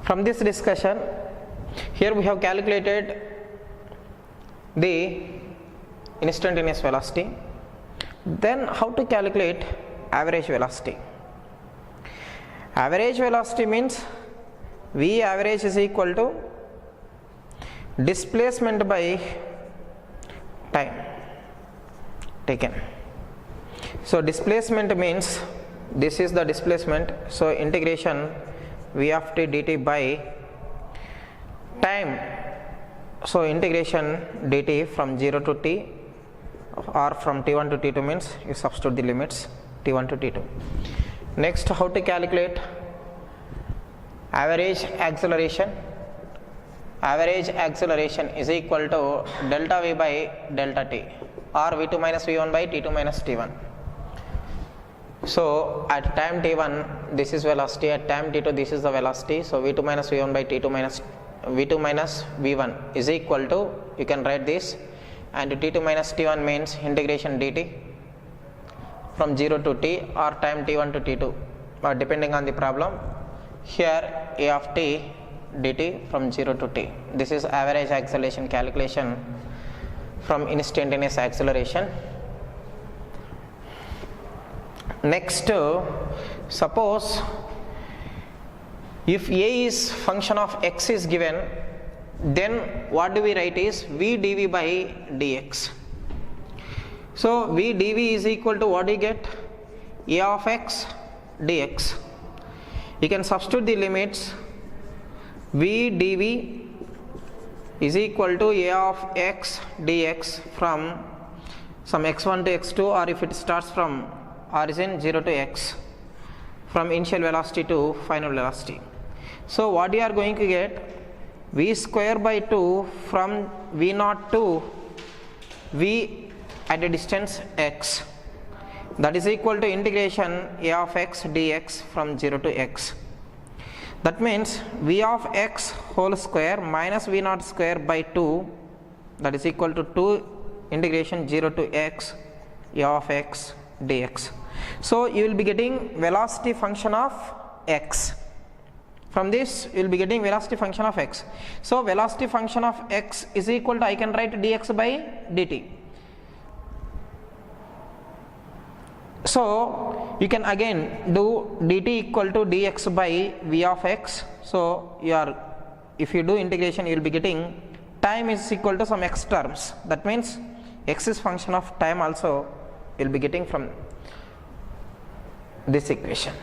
From this discussion, here we have calculated the instantaneous velocity. Then how to calculate average velocity? Average velocity means V average is equal to displacement by time taken. So displacement means this is the displacement, so integration V of t dt by time, so integration dt from 0 to t or from t1 to t2 means you substitute the limits t1 to t2. Next, how to calculate average acceleration? Average acceleration is equal to delta v by delta t or v2 minus v1 by t2 minus t1. So at time t1 this is velocity, at time t2 this is the velocity, so v2 minus v1 by t2 minus v2 minus v1 is equal to, you can write this, and t2 minus t1 means integration dt from 0 to t or time t1 to t2 depending on the problem. Here a of t dt from 0 to t. This is average acceleration calculation from instantaneous acceleration. Next, suppose if a is function of x is given, then what do we write is v dv by dx. So v dv is equal to what do you get? A of x dx. You can substitute the limits. V dv is equal to a of x dx from some x1 to x2, or if it starts from origin 0 to x, from initial velocity to final velocity. So what you are going to get? V square by 2 from v0 to v at a distance x, that is equal to integration a of x dx from 0 to x. That means v of x whole square minus v0 square by 2, that is equal to 2 integration 0 to x a of x dx. So you will be getting velocity function of x. From this you will be getting velocity function of x. So velocity function of x is equal to, I can write dx by dt. So you can again do dt equal to dx by v of x. So if you do integration, you will be getting time is equal to some x terms. That means x is function of time also you will be getting from this equation.